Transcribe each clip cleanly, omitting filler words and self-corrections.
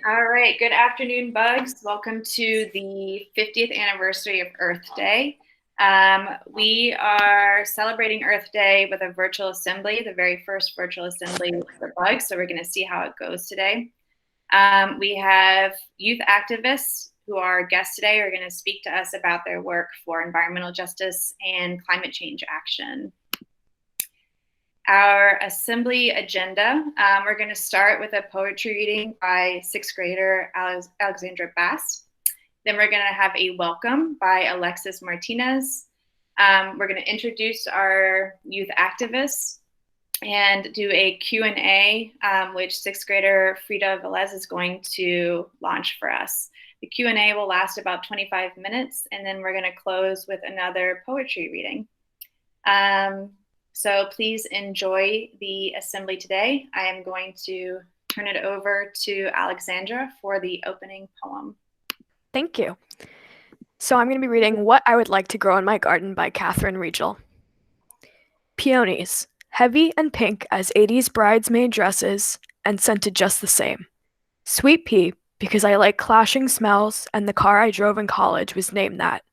All right, good afternoon, bugs. Welcome to the 50th anniversary of Earth Day. We are celebrating Earth Day with a virtual assembly, the very first virtual assembly for bugs, so we're going to see how it goes today. We have youth activists who are guests today are going to speak to us about their work for environmental justice and climate change action. Our assembly agenda, we're going to start with a poetry reading by sixth grader Alexandra Bass. Then we're going to have a welcome by Alexis Martinez. We're going to introduce our youth activists and do a Q&A, which sixth grader Frida Velez is going to launch for us. The Q&A will last about 25 minutes, and then we're going to close with another poetry reading. So please enjoy the assembly today. I am going to turn it over to Alexandra for the opening poem. Thank you. So I'm going to be reading What I Would Like to Grow in My Garden by Katherine Riegel. Peonies, heavy and pink as 80s bridesmaid dresses, and scented just the same. Sweet pea, because I like clashing smells, and the car I drove in college was named that.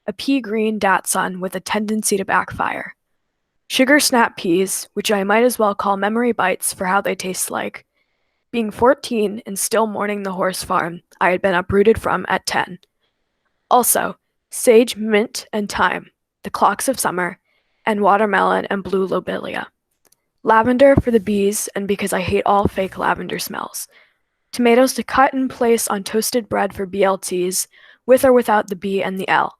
A pea green Datsun with a tendency to backfire. Sugar snap peas, which I might as well call memory bites for how they taste like. Being 14 and still mourning the horse farm I had been uprooted from at 10. Also, sage, mint, and thyme, the clocks of summer, and watermelon and blue lobelia. Lavender for the bees and because I hate all fake lavender smells. Tomatoes to cut and place on toasted bread for BLTs, with or without the B and the L.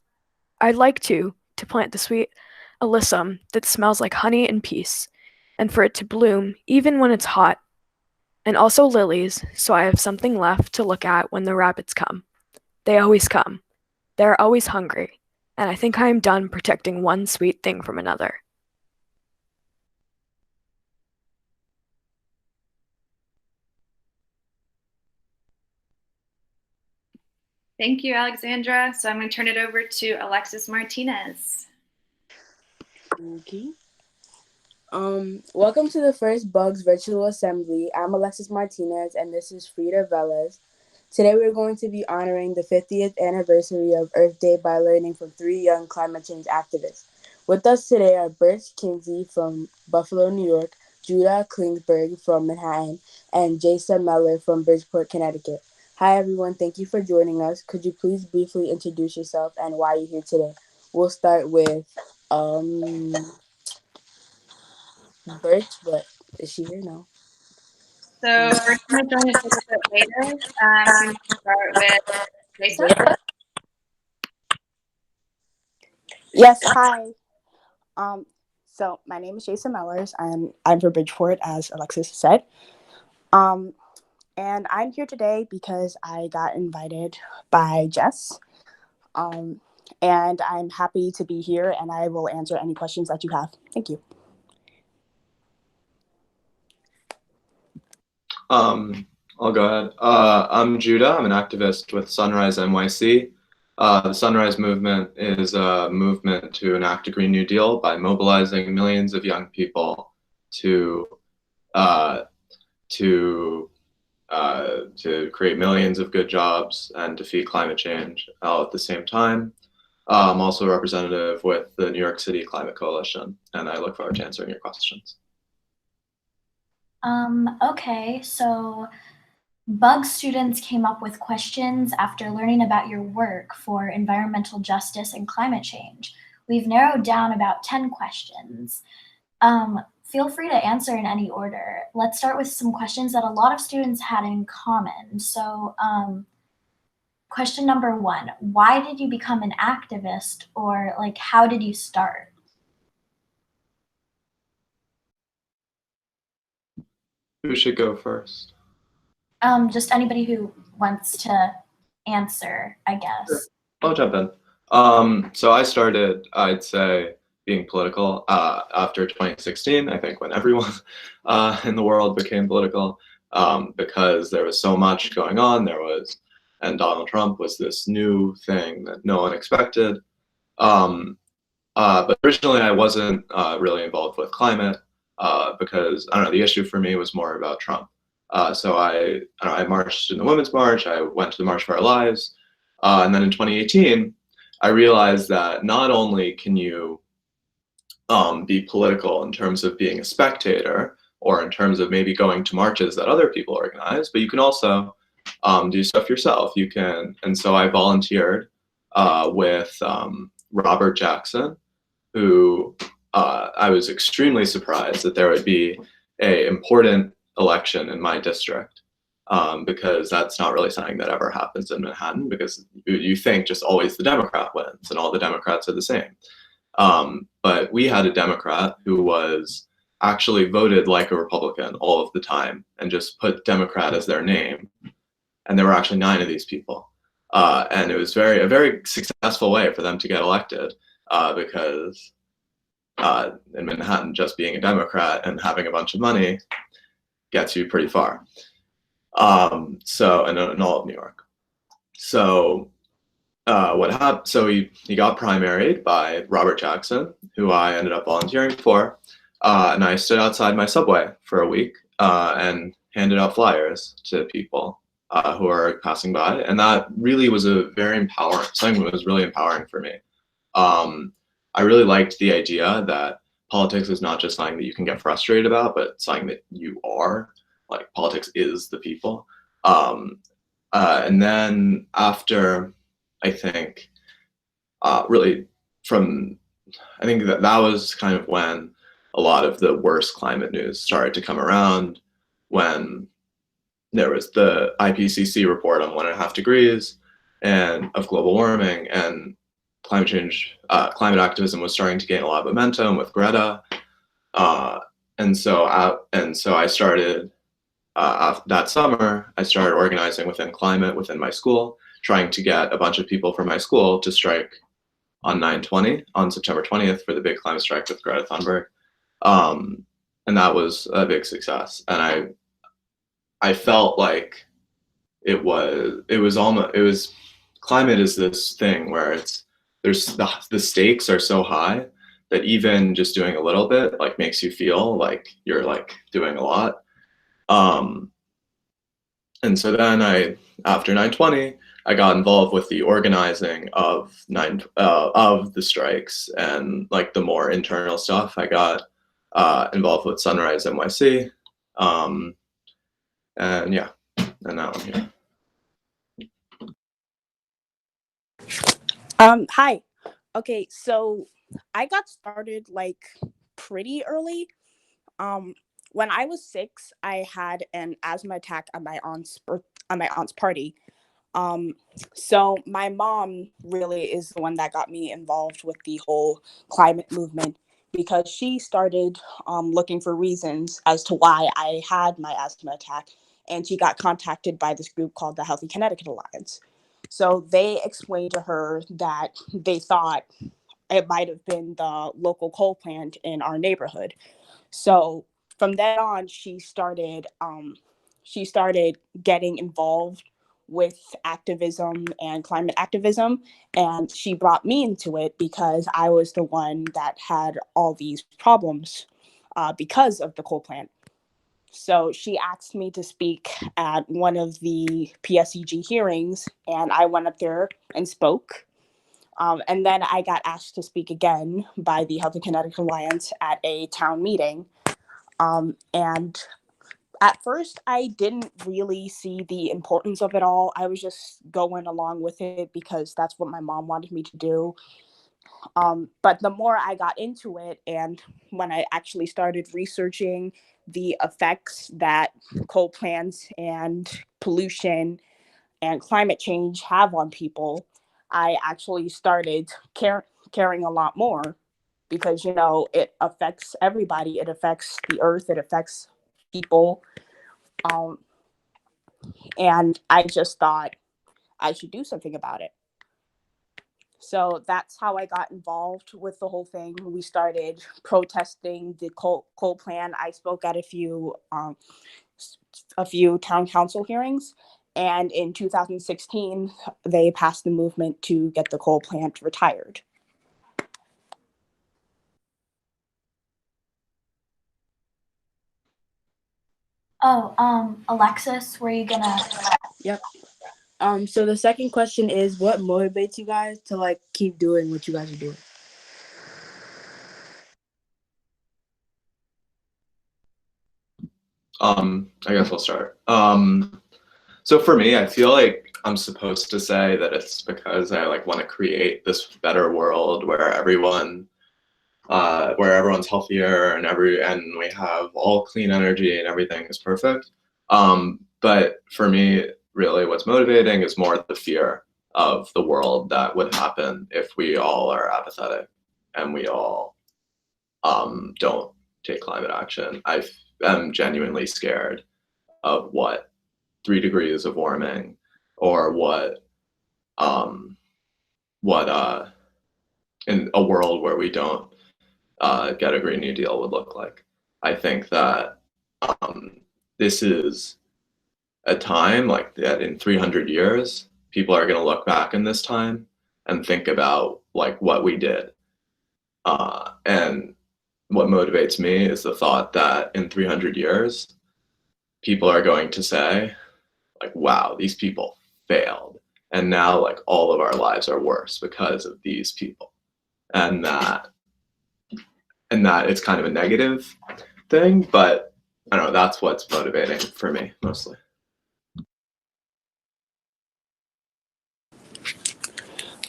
I'd like to plant the sweet alyssum that smells like honey and peace, and for it to bloom even when it's hot, and also lilies, so I have something left to look at when the rabbits come. They always come. They are always hungry, and I think I am done protecting one sweet thing from another. Thank you, Alexandra. So I'm going to turn it over to Alexis Martinez. Okay. Welcome to the first Bugs Virtual Assembly. I'm Alexis Martinez, and this is Frida Velez. Today we're going to be honoring the 50th anniversary of Earth Day by learning from 3 young climate change activists. With us today are Birch Kinsey from Buffalo, New York, Judah Klingsberg from Manhattan, and Jaysa Mellers from Bridgeport, Connecticut. Hi everyone, thank you for joining us. Could you please briefly introduce yourself and why you're here today? We'll start with Birch, but is she here? No. So we're going to join us a little bit later. I'm going to start with Jaysa. Yes, hi. So my name is Jaysa Mellers, and I'm from Bridgeport, as Alexis said. And I'm here today because I got invited by Jess. And I'm happy to be here, and I will answer any questions that you have. Thank you. I'll go ahead. I'm Judah. I'm an activist with Sunrise NYC. The Sunrise Movement is a movement to enact a Green New Deal by mobilizing millions of young people to create millions of good jobs and defeat climate change all at the same time. I'm also a representative with the New York City Climate Coalition, and I look forward to answering your questions. Okay, so Bug students came up with questions after learning about your work for environmental justice and climate change. We've narrowed down about 10 questions. Feel free to answer in any order. Let's start with some questions that a lot of students had in common. So question number 1, why did you become an activist, or like how did you start? Who should go first? Just anybody who wants to answer, I guess. Sure. I'll jump in. So I started, I'd say, being political after 2016, I think, when everyone in the world became political, because there was so much going on. And Donald Trump was this new thing that no one expected. But originally I wasn't really involved with climate because, I don't know, the issue for me was more about Trump. So I marched in the Women's March. I went to the March for Our Lives. And then in 2018, I realized that not only can you be political in terms of being a spectator or in terms of maybe going to marches that other people organize, but you can also do stuff yourself. You can, and so I volunteered with Robert Jackson, who I was extremely surprised that there would be a important election in my district, because that's not really something that ever happens in Manhattan, because you think just always the Democrat wins and all the Democrats are the same. But we had a Democrat who was actually voted like a Republican all of the time and just put Democrat as their name. And there were actually 9 of these people. And it was a very successful way for them to get elected, because in Manhattan, just being a Democrat and having a bunch of money gets you pretty far. So, and in all of New York. So what happened? So he got primaried by Robert Jackson, who I ended up volunteering for, and I stood outside my subway for a week and handed out flyers to people who are passing by, and that really was something that was really empowering for me. I really liked the idea that politics is not just something that you can get frustrated about, but something that you are. Like, politics is the people. And then after, I think, really I think that was kind of when a lot of the worst climate news started to come around, when there was the IPCC report on 1.5 degrees and of global warming, and climate change, climate activism was starting to gain a lot of momentum with Greta. And so I started, that summer, I started organizing within climate within my school, trying to get a bunch of people from my school to strike on September 20th for the big climate strike with Greta Thunberg. And that was a big success. And I felt like climate is this thing where the stakes are so high that even just doing a little bit like makes you feel like you're like doing a lot. And so then after 9/20, I got involved with the organizing of the strikes and like the more internal stuff. I got involved with Sunrise NYC, and yeah, and now I'm here. Hi. Okay, so I got started like pretty early. When I was 6, I had an asthma attack at my aunt's party. So my mom really is the one that got me involved with the whole climate movement, because she started looking for reasons as to why I had my asthma attack, and she got contacted by this group called the Healthy Connecticut Alliance. So they explained to her that they thought it might have been the local coal plant in our neighborhood. So from then on, she started getting involved with activism and climate activism, and she brought me into it because I was the one that had all these problems because of the coal plant. So she asked me to speak at one of the PSEG hearings, and I went up there and spoke. And then I got asked to speak again by the Healthy Connecticut Alliance at a town meeting. And at first, I didn't really see the importance of it all. I was just going along with it because that's what my mom wanted me to do. But the more I got into it, and when I actually started researching the effects that coal plants and pollution and climate change have on people, I actually started caring a lot more, because, it affects everybody. It affects the earth. It affects people. And I just thought I should do something about it. So that's how I got involved with the whole thing. We started protesting the coal plant. I spoke at a few town council hearings. And in 2016, they passed the movement to get the coal plant retired. Alexis, were you gonna? Yep. So the second question is, what motivates you guys to like keep doing what you guys are doing? I guess I'll start. So for me, I feel like I'm supposed to say that it's because I like want to create this better world where everyone's healthier and we have all clean energy and everything is perfect. But for me, really, what's motivating is more the fear of the world that would happen if we all are apathetic and we all don't take climate action. I am genuinely scared of what 3 degrees of warming or what in a world where we don't get a Green New Deal would look like. I think that this is a time like that in 300 years, people are going to look back in this time and think about like what we did. And what motivates me is the thought that in 300 years, people are going to say, like, wow, these people failed. And now, like, all of our lives are worse because of these people. And that it's kind of a negative thing, but I don't know, that's what's motivating for me mostly.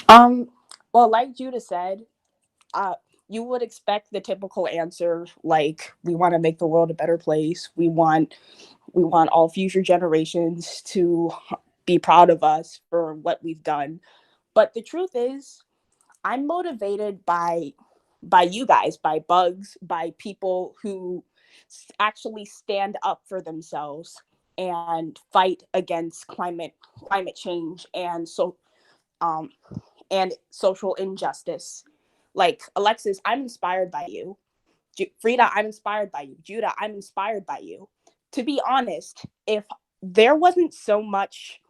Well, like Judah said, you would expect the typical answer, like we want to make the world a better place. We want all future generations to be proud of us for what we've done. But the truth is, I'm motivated by you guys, by bugs, by people who actually stand up for themselves and fight against climate change and social injustice. Like Alexis, I'm inspired by you. Frida, I'm inspired by you. Judah, I'm inspired by you. To be honest, if there wasn't so much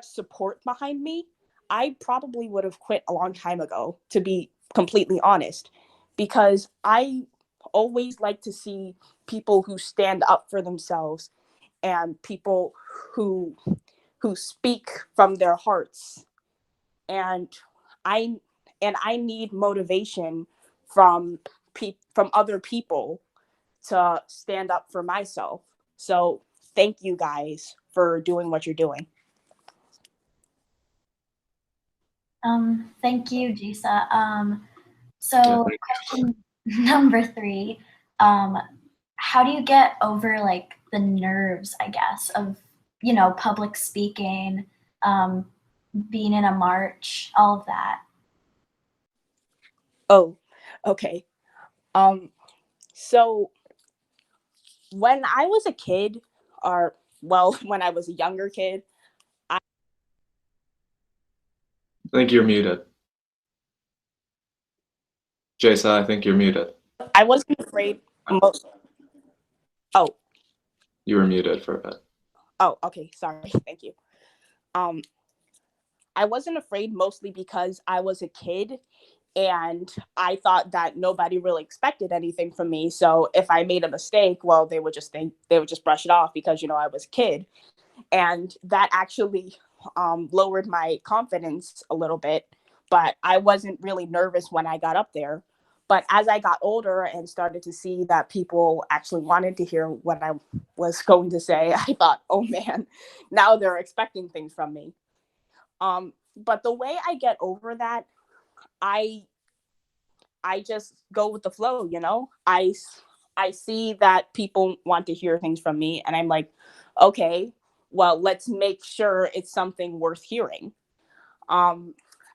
support behind me, I probably would have quit a long time ago, to be completely honest, because I always like to see people who stand up for themselves and people who speak from their hearts. And I need motivation from other people to stand up for myself. So thank you guys for doing what you're doing. Thank you, Jaysa. So question number 3, how do you get over like the nerves, I guess, of, public speaking, being in a march, all of that? Oh, okay. So when I was a kid, or well, when I was a younger kid, I think you're muted. Jaysa, I think you're muted. I wasn't afraid. Oh. You were muted for a bit. Oh, okay. Sorry. Thank you. I wasn't afraid mostly because I was a kid and I thought that nobody really expected anything from me. So if I made a mistake, well, they would just brush it off because, I was a kid. And that actually lowered my confidence a little bit. But I wasn't really nervous when I got up there. But as I got older and started to see that people actually wanted to hear what I was going to say, I thought, oh man, now they're expecting things from me. But the way I get over that, I just go with the flow, I see that people want to hear things from me and I'm like, okay, well, let's make sure it's something worth hearing.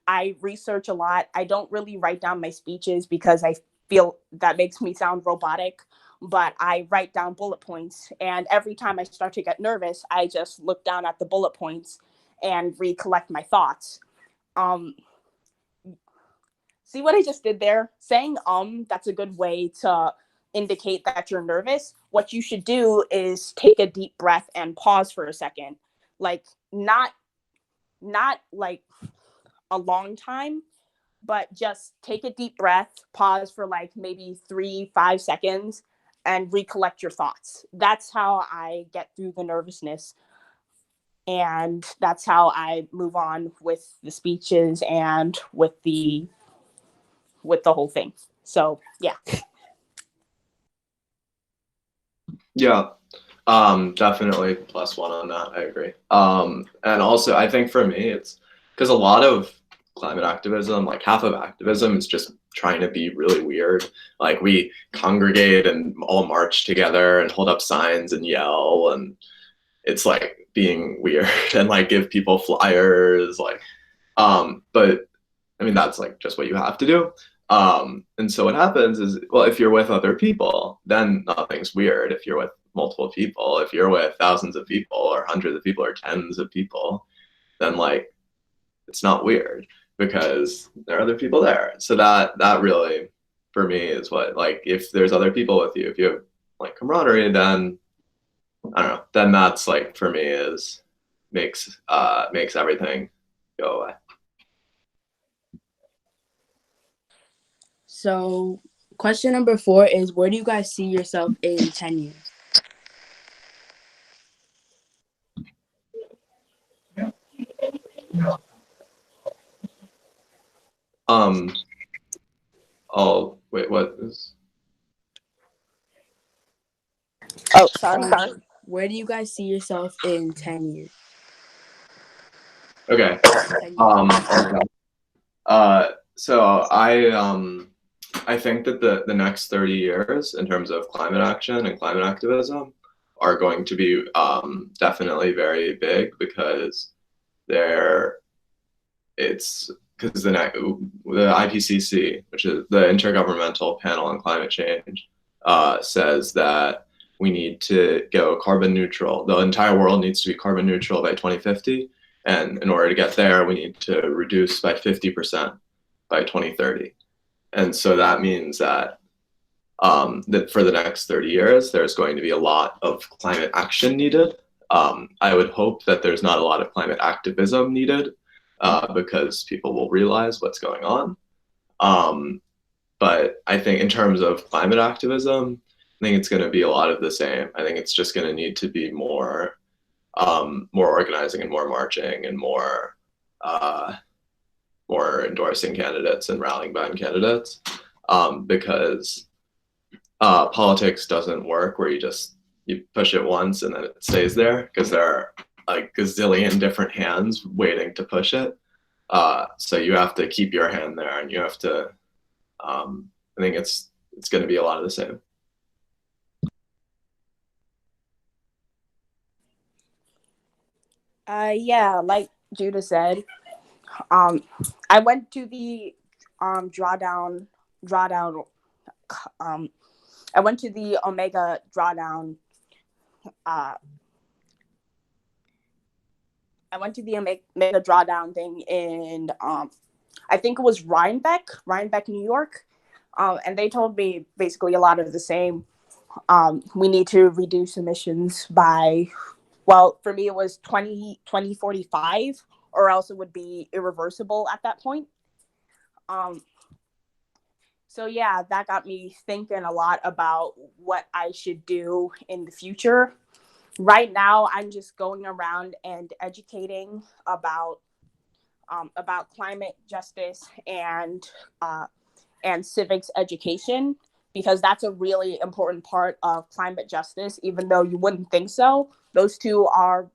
I research a lot. I don't really write down my speeches because I feel that makes me sound robotic, but I write down bullet points. And every time I start to get nervous, I just look down at the bullet points and recollect my thoughts. See what I just did there? Saying that's a good way to indicate that you're nervous. What you should do is take a deep breath and pause for a second. Like not like a long time, but just take a deep breath, pause for like maybe 3-5 seconds, recollect your thoughts. That's how I get through the nervousness. And that's how I move on with the speeches and with the whole thing. So yeah. Yeah, definitely +1 on that. I agree. And also, I think for me, it's because a lot of climate activism, like half of activism, is just trying to be really weird. Like we congregate and all march together and hold up signs and yell, and it's like being weird and like give people flyers, like, but I mean, that's like just what you have to do. And so what happens is, well, if you're with other people, then nothing's weird. If you're with multiple people, if you're with thousands of people or hundreds of people or tens of people, then like it's not weird because there are other people there. So that really, for me, is what, like, if there's other people with you, if you have like camaraderie, then I don't know, then that's like, for me, is makes everything go away. So question number 4 is, where do you guys see yourself in 10 years? Oh, wait, what is? Oh, sorry. Where do you guys see yourself in 10 years? Okay. So I think that the next 30 years in terms of climate action and climate activism are going to be definitely very big because because the IPCC, which is the Intergovernmental Panel on Climate Change, says that we need to go carbon neutral. The entire world needs to be carbon neutral by 2050. And in order to get there, we need to reduce by 50% by 2030. And so that means that that for the next 30 years, there's going to be a lot of climate action needed. I would hope that there's not a lot of climate activism needed because people will realize what's going on. But I think in terms of climate activism, I think it's going to be a lot of the same. I think it's just going to need to be more organizing and more marching and more endorsing candidates and rallying behind candidates, because politics doesn't work where you push it once and then it stays there, because there are like a gazillion different hands waiting to push it. So you have to keep your hand there, and you have to. I think it's going to be a lot of the same. Yeah, like Judah said, I went to the drawdown. I went to the Omega drawdown. I went to the Omega drawdown thing in I think it was Rhinebeck, New York, and they told me basically a lot of the same. We need to reduce emissions by, well, for me it was 2045, or else it would be irreversible at that point. So yeah, that got me thinking a lot about what I should do in the future. Right now, I'm just going around and educating about climate justice and civics education, because that's a really important part of climate justice, even though you wouldn't think so. Those two are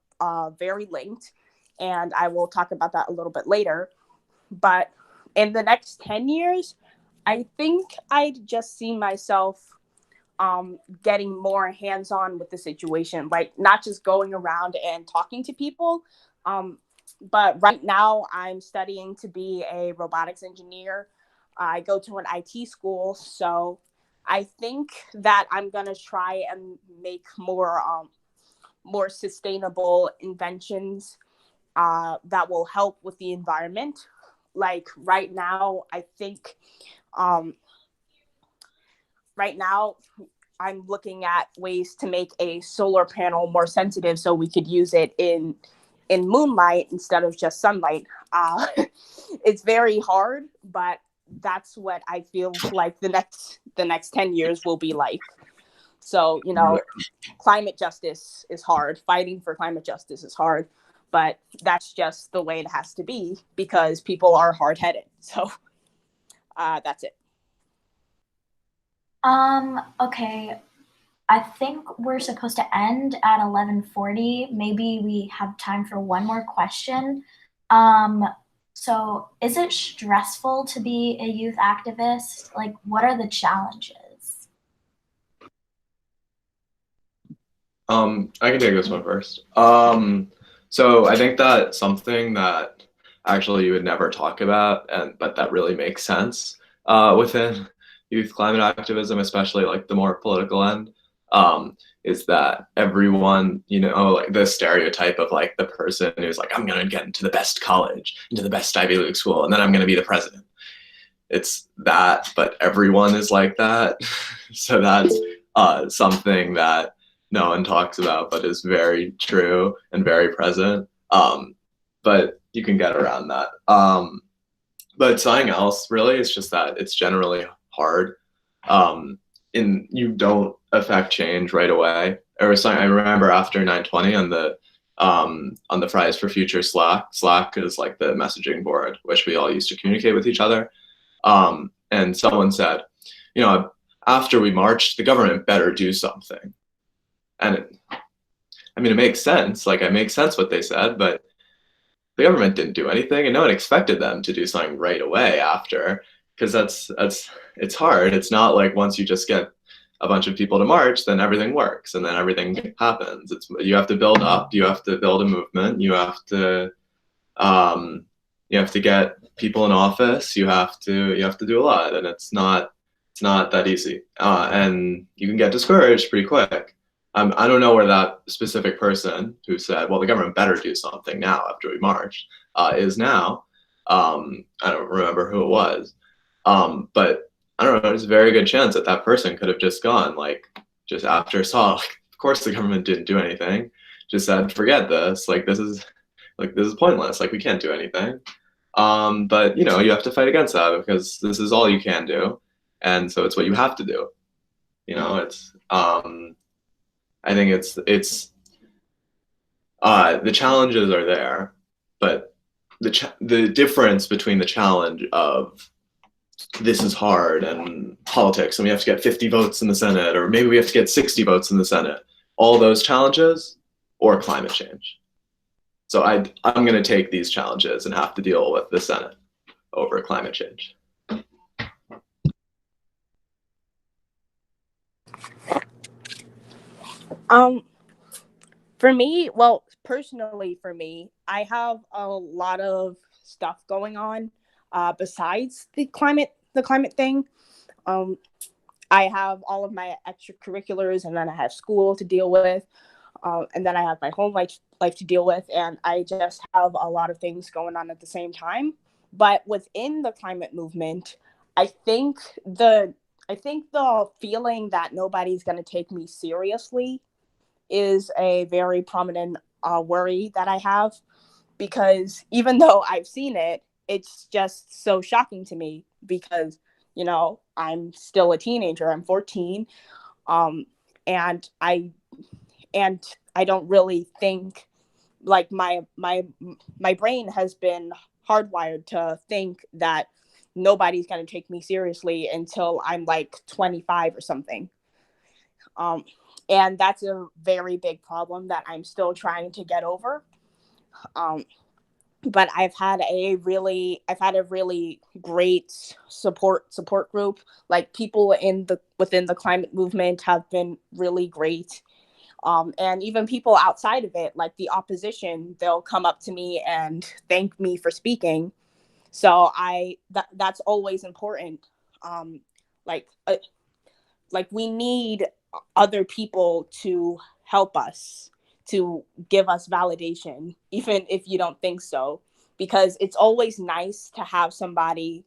very linked, and I will talk about that a little bit later. But in the next 10 years, I think I'd just see myself getting more hands-on with the situation, like not just going around and talking to people. But right now I'm studying to be a robotics engineer. I go to an IT school, so I think that I'm gonna try and make more sustainable inventions that will help with the environment. Like right now, I think right now I'm looking at ways to make a solar panel more sensitive so we could use it in moonlight instead of just sunlight. It's very hard, but that's what I feel like the next 10 years will be like. So, climate justice is hard. Fighting for climate justice is hard, but that's just the way it has to be because people are hard-headed. So that's it. Okay. I think we're supposed to end at 11:40. Maybe we have time for one more question. So is it stressful to be a youth activist? Like, what are the challenges? I can take this one first. So I think that something that actually you would never talk about, but that really makes sense within youth climate activism, especially like the more political end, is that everyone, like the stereotype of like the person who's like, I'm gonna get into the best college, into the best Ivy League school, and then I'm gonna be the president. It's that, but everyone is like that. So that's something that no one talks about, but is very true and very present. But you can get around that. But something else really is just that it's generally hard. You don't affect change right away. I remember after 9/20 on the Fridays for Future Slack. Slack is like the messaging board which we all used to communicate with each other. And someone said, after we marched, the government better do something. And it makes sense. Like, it makes sense what they said, but the government didn't do anything, and no one expected them to do something right away after, because it's hard. It's not like once you just get a bunch of people to march, then everything works, and then everything happens. You have to build up. You have to build a movement. You have to get people in office. You have to do a lot, and it's not that easy. And you can get discouraged pretty quick. I don't know where that specific person who said, well, the government better do something now after we marched, is now. I don't remember who it was. But I don't know, there's a very good chance that person could have just gone, like, just after saw, like, of course the government didn't do anything, just said, forget this, this is pointless, like, we can't do anything. But, you have to fight against that because this is all you can do. And so it's what you have to do. I think it's the challenges are there, but the difference between the challenge of this is hard and politics and we have to get 50 votes in the Senate, or maybe we have to get 60 votes in the Senate, all those challenges, or climate change. So I'm going to take these challenges and have to deal with the Senate over climate change. For me, well, personally for me, I have a lot of stuff going on besides the climate thing. I have all of my extracurriculars, and then I have school to deal with, and then I have my home life to deal with, and I just have a lot of things going on at the same time. But within the climate movement, I think the feeling that nobody's going to take me seriously is a very prominent worry that I have, because even though I've seen it, it's just so shocking to me because, I'm still a teenager. I'm 14. And I don't really think, like, my brain has been hardwired to think that nobody's going to take me seriously until I'm like 25 or something. And that's a very big problem that I'm still trying to get over. But I've had a really great support group. Like, people within the climate movement have been really great. And even people outside of it, like the opposition, they'll come up to me and thank me for speaking. So that's always important. Like we need other people to help us, to give us validation, even if you don't think so, because it's always nice to have somebody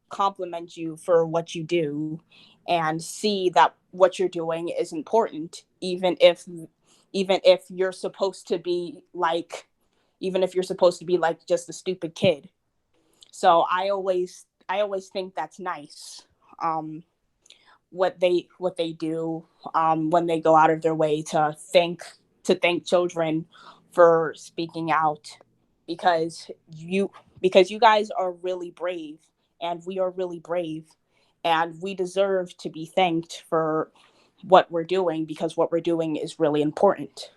compliment you for what you do and see that what you're doing is important, even if you're supposed to be like just a stupid kid. So I always think that's nice. what they do when they go out of their way to thank children for speaking out, because you guys are really brave, and we are really brave, and we deserve to be thanked for what we're doing, because what we're doing is really important.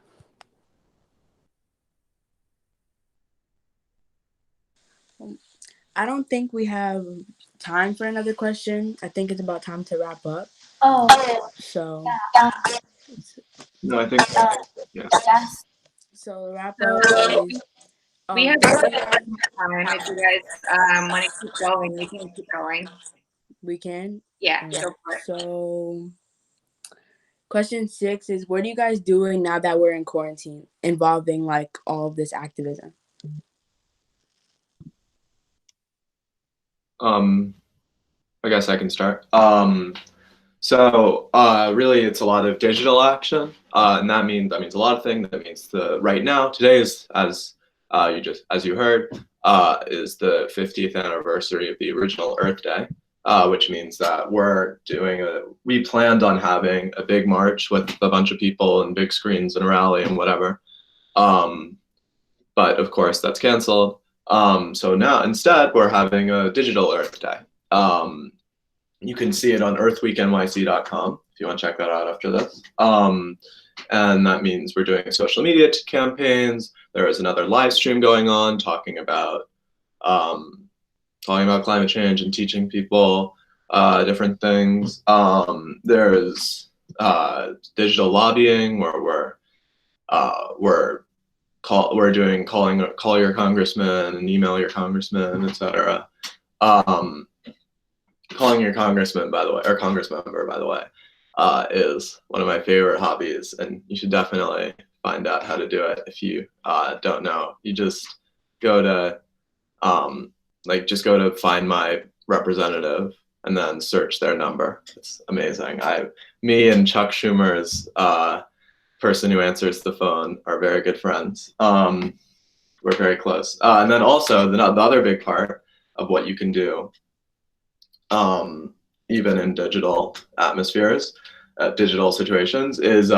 I don't think we have time for another question. I think it's about time to wrap up. Oh, So, No, I think yeah. yes. so the wrap up is We have time if you guys want to keep going. We can keep going. we can. Yeah, go for it. So, question 6 is, what are you guys doing now that we're in quarantine, involving like all of this activism? I guess I can start. So really, it's a lot of digital action, and that means a lot of things. That means right now, today is, as you heard, is the 50th anniversary of the original Earth Day, which means that we planned on having a big march with a bunch of people and big screens and a rally and whatever, but of course that's canceled. So now instead we're having a digital Earth Day. You can see it on earthweeknyc.com if you want to check that out after this. And that means we're doing social media campaigns. There is another live stream going on talking about climate change and teaching people different things. There's digital lobbying where we're doing call your congressman and email your congressman, etc. Calling your congressman, by the way, or congressmember, by the way, is one of my favorite hobbies, and you should definitely find out how to do it if you don't know. You just go to find my representative and then search their number. It's amazing. Me and Chuck Schumer's person who answers the phone are very good friends. We're very close. And then also the other big part of what you can do, even in digital atmospheres, digital situations, is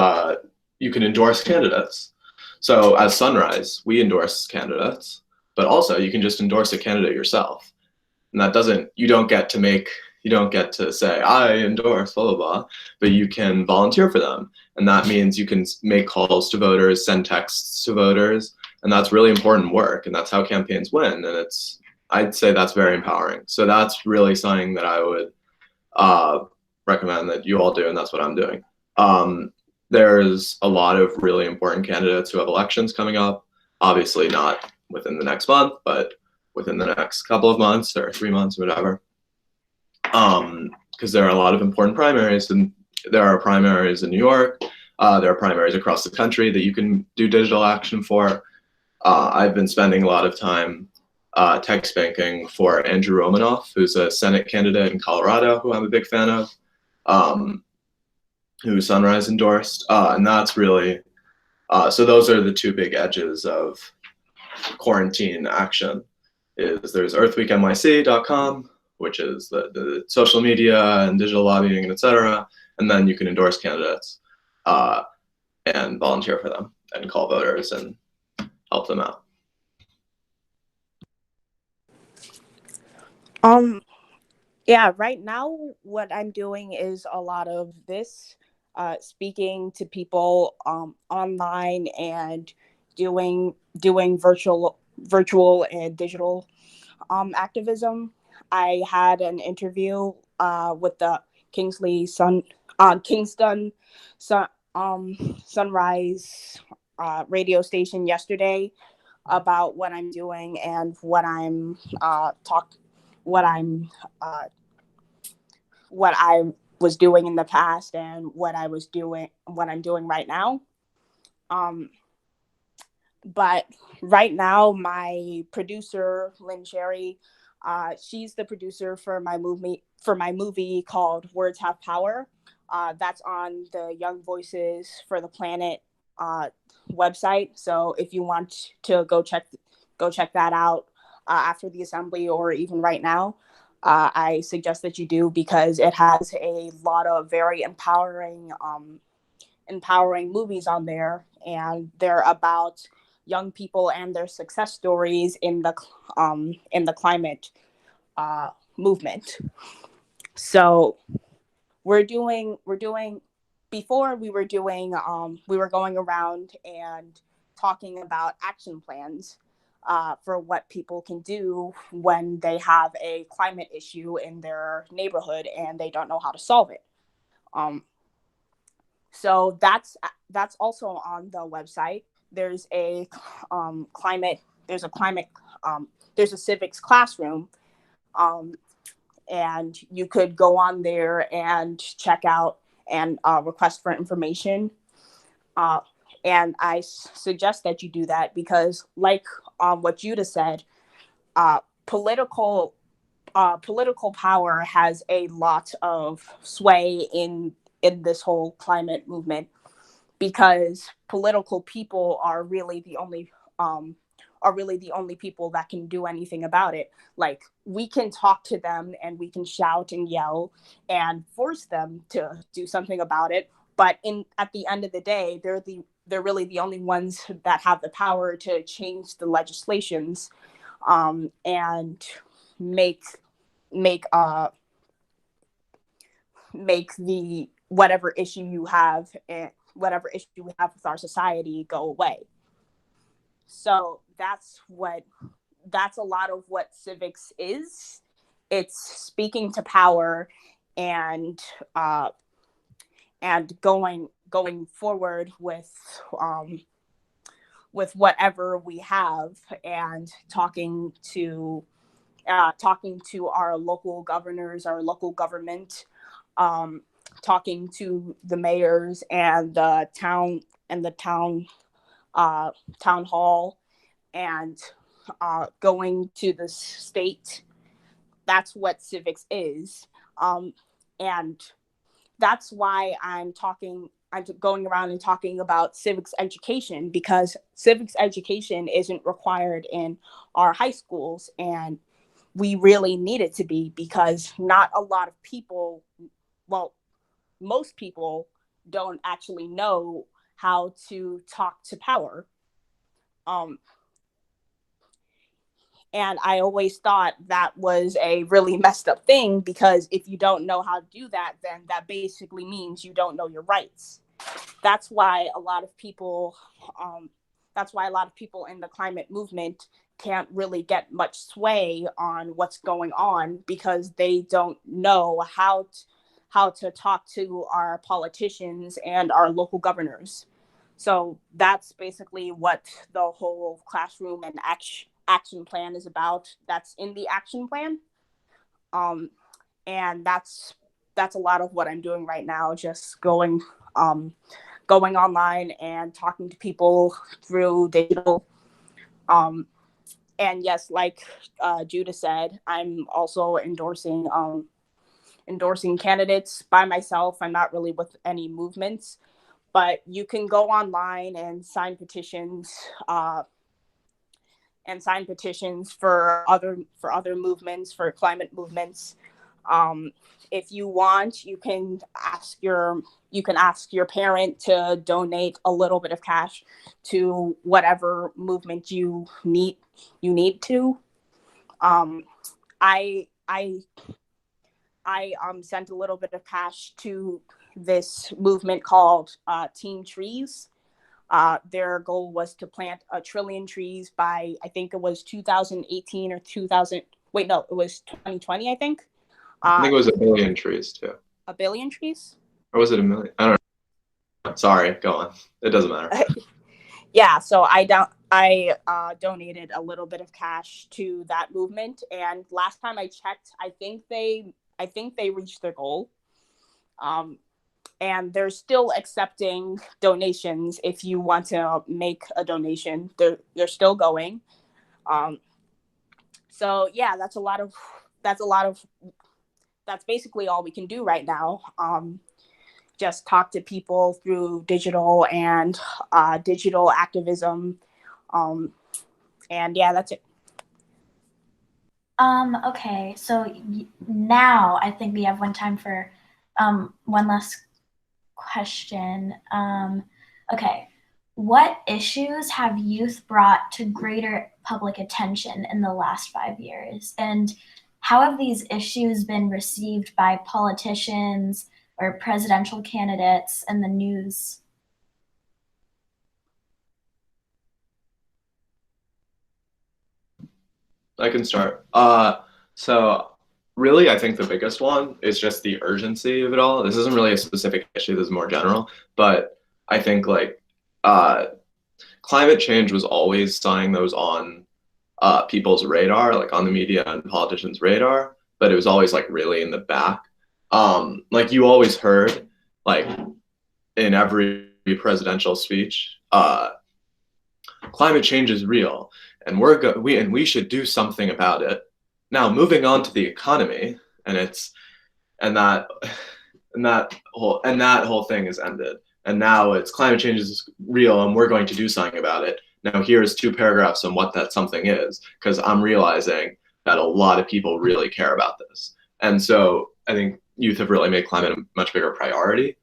you can endorse candidates. So as Sunrise, we endorse candidates, but also you can just endorse a candidate yourself. And you don't get to say, I endorse blah, blah, blah, but you can volunteer for them. And that means you can make calls to voters, send texts to voters, and that's really important work. And that's how campaigns win. And I'd say that's very empowering. So that's really something that I would recommend that you all do, and that's what I'm doing. There's a lot of really important candidates who have elections coming up. Obviously not within the next month, but within the next couple of months or 3 months or whatever. Because there are a lot of important primaries, and there are primaries in New York. There are primaries across the country that you can do digital action for. I've been spending a lot of time text banking for Andrew Romanoff, who's a Senate candidate in Colorado, who I'm a big fan of, who Sunrise endorsed. And that's really, so those are the two big edges of quarantine action. There's earthweeknyc.com, which is the social media and digital lobbying, and etc. And then you can endorse candidates and volunteer for them and call voters and help them out. Yeah, right now what I'm doing is a lot of this, speaking to people online and doing virtual and digital activism. I had an interview with the Kingston Sunrise radio station yesterday about what I'm doing and what I was doing in the past and what I'm doing right now. But right now, my producer, Lynn Sherry, she's the producer for my movie called Words Have Power. That's on the Young Voices for the Planet website. So if you want to go check that out after the assembly or even right now. I suggest that you do, because it has a lot of very empowering movies on there, and they're about young people and their success stories in the climate movement. So we're doing before we were doing we were going around and talking about action plans for what people can do when they have a climate issue in their neighborhood and they don't know how to solve it. So that's also on the website. There's a there's a civics classroom, and you could go on there and check out and request for information. And I suggest that you do that, because, like what Judah said, political power has a lot of sway in this whole climate movement, because political people are really the only people that can do anything about it. Like, we can talk to them and we can shout and yell and force them to do something about it, but at the end of the day, they're really the only ones that have the power to change the legislations, and make the whatever issue we have with our society go away. So that's a lot of what civics is. It's speaking to power and going forward with whatever we have, and talking to our local governors, our local government, talking to the mayors and the town hall, and going to the state. That's what civics is, and that's why I'm going around and talking about civics education, because civics education isn't required in our high schools, and we really need it to be, because not a lot of people, well, most people don't actually know how to talk to power. And I always thought that was a really messed up thing, because if you don't know how to do that, then that basically means you don't know your rights. That's why a lot of people in the climate movement can't really get much sway on what's going on, because they don't know how to talk to our politicians and our local governors. So that's basically what the whole classroom and action plan is about. That's in the action plan. And that's a lot of what I'm doing right now, just going online and talking to people through digital. And yes, like Judah said, I'm also endorsing candidates by myself. I'm not really with any movements, but you can go online and sign petitions for other movements, for climate movements. If you want, you can ask your parent to donate a little bit of cash to whatever movement you need to. I sent a little bit of cash to this movement called Team Trees. Their goal was to plant 1 trillion trees by, I think it was 2018 or 2000. Wait, no, it was 2020, I think. I think it was 1 billion trees too. 1 billion trees? Or was it 1 million? I don't know. Sorry, go on. It doesn't matter. Yeah, so I donated a little bit of cash to that movement, and last time I checked, I think they reached their goal. And they're still accepting donations. If you want to make a donation, they're still going. So yeah, that's basically all we can do right now. Just talk to people through digital and digital activism. And yeah, that's it. Okay, so now I think we have time for one last question. Okay, what issues have youth brought to greater public attention in the last 5 years? And how have these issues been received by politicians or presidential candidates and the news? I can start. So really, I think the biggest one is just the urgency of it all. This isn't really a specific issue, this is more general, but I think like climate change was always something that was on people's radar, like on the media and politicians' radar, but it was always like really in the back. Like you always heard, like in every presidential speech, climate change is real, and we should do something about it. Now, moving on to the economy, and that whole thing is ended, and now it's climate change is real, and we're going to do something about it. Now, here's 2 paragraphs on what that something is, because I'm realizing that a lot of people really care about this, and so I think youth have really made climate a much bigger priority.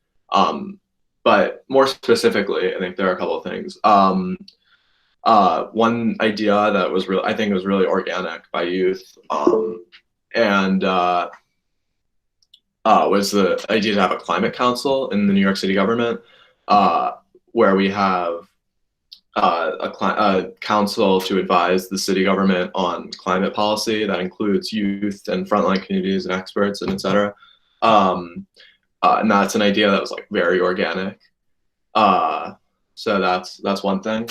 But more specifically, I think there are a couple of things. One idea that was I think was really organic by youth, and was the idea to have a climate council in the New York City government, where we have a council to advise the city government on climate policy that includes youth and frontline communities and experts and et cetera. And that's an idea that was like very organic. So that's one thing.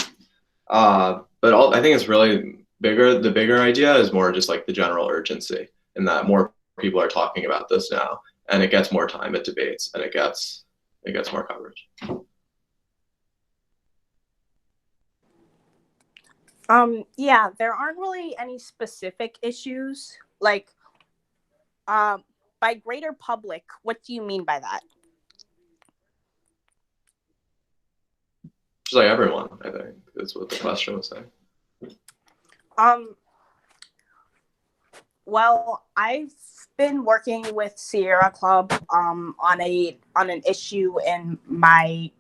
But I think it's really bigger. The bigger idea is more just like the general urgency, and that more people are talking about this now, and it gets more time at debates, and it gets more coverage. Yeah, there aren't really any specific issues. Like, by greater public, what do you mean by that? Just like everyone, I think that's what the question was saying. Well, I've been working with Sierra Club on an issue in my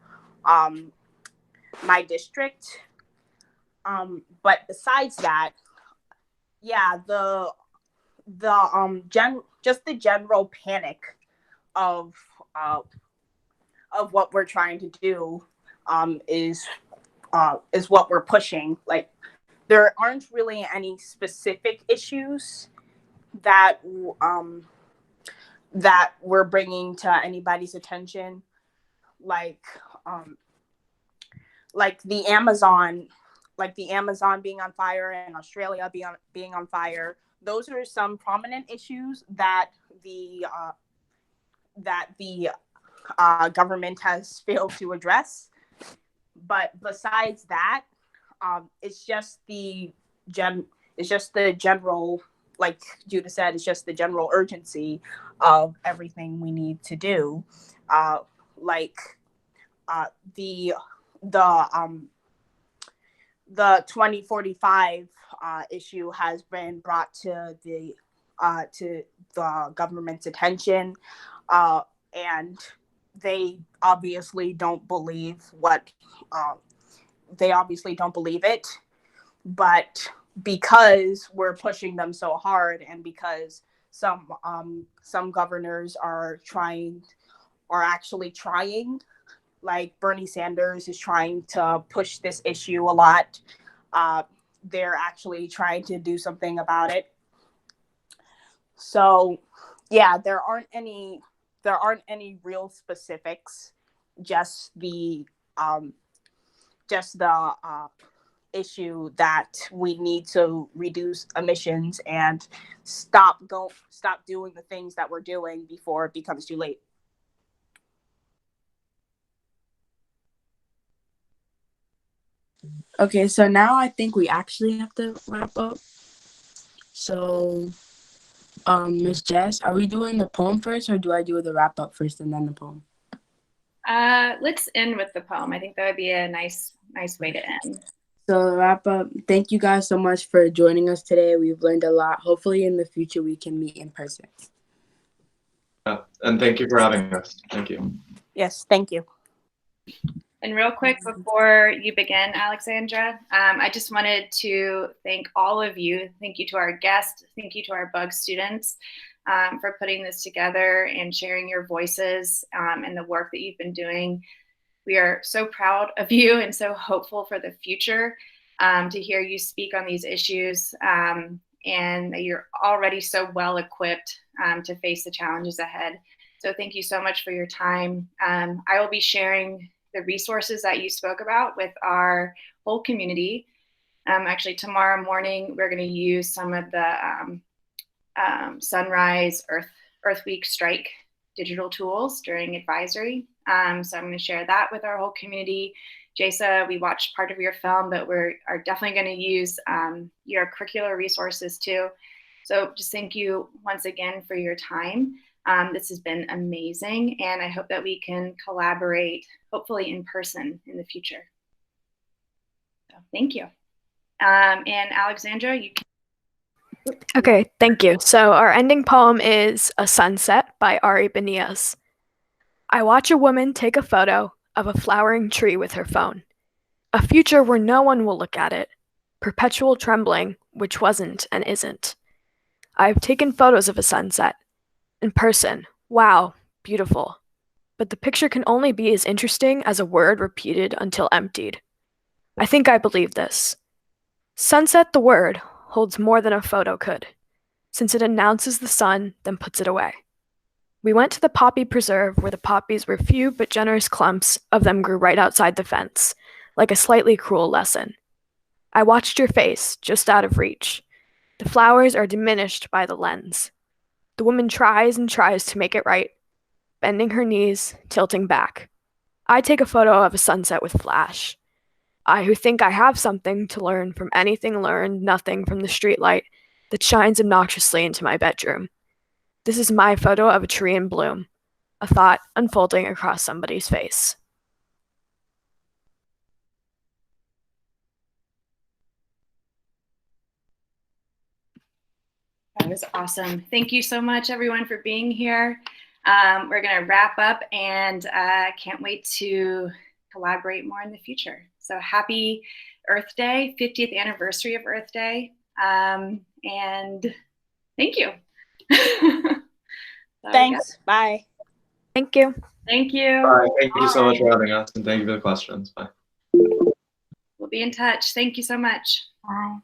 my district. But besides that, yeah, just the general panic of what we're trying to do is what we're pushing. Like, there aren't really any specific issues that that we're bringing to anybody's attention, like the Amazon being on fire and Australia being on fire. Those are some prominent issues that the government has failed to address. But besides that, it's just the general, like Judah said, it's just the general urgency of everything we need to do. The 2045 issue has been brought to the government's attention, and they obviously don't believe it. But because we're pushing them so hard, and because some governors are actually trying, like Bernie Sanders is trying to push this issue a lot. They're actually trying to do something about it. So, yeah, there aren't any real specifics. Just the issue that we need to reduce emissions and stop doing the things that we're doing before it becomes too late. Okay, so now I think we actually have to wrap up. So, Ms. Jess, are we doing the poem first, or do I do the wrap up first and then the poem? Let's end with the poem. I think that would be a nice way to end. So to wrap up, thank you guys so much for joining us today. We've learned a lot. Hopefully in the future we can meet in person. Yeah, and thank you for having us. Thank you. Yes, thank you. And real quick before you begin, Alexandra, I just wanted to thank all of you. Thank you to our guests. Thank you to our Bug students for putting this together and sharing your voices and the work that you've been doing. We are so proud of you and so hopeful for the future to hear you speak on these issues, and you're already so well equipped to face the challenges ahead. So thank you so much for your time. I will be sharing the resources that you spoke about with our whole community. Actually, tomorrow morning, we're going to use some of the Sunrise Earth Week Strike digital tools during advisory. So I'm going to share that with our whole community. Jaysa, we watched part of your film, but we are definitely going to use your curricular resources too. So just thank you once again for your time. This has been amazing, and I hope that we can collaborate, hopefully in person in the future. So thank you. And Alexandra, you can. Okay, thank you. So our ending poem is A Sunset by Ari Benias. I watch a woman take a photo of a flowering tree with her phone. A future where no one will look at it. Perpetual trembling, which wasn't and isn't. I've taken photos of a sunset. In person, wow, beautiful. But the picture can only be as interesting as a word repeated until emptied. I think I believe this. Sunset, the word, holds more than a photo could, since it announces the sun, then puts it away. We went to the poppy preserve where the poppies were few but generous clumps of them grew right outside the fence, like a slightly cruel lesson. I watched your face, just out of reach. The flowers are diminished by the lens. The woman tries and tries to make it right, bending her knees, tilting back. I take a photo of a sunset with flash. I who think I have something to learn from anything learned nothing from the streetlight that shines obnoxiously into my bedroom. This is my photo of a tree in bloom, a thought unfolding across somebody's face. That was awesome. Thank you so much, everyone, for being here. We're going to wrap up, and can't wait to collaborate more in the future. So happy Earth Day, 50th anniversary of Earth Day. And thank you. Thanks. Bye. Thank you. Thank you. Bye. Thank you so much for having us, and thank you for the questions. Bye. We'll be in touch. Thank you so much. Bye.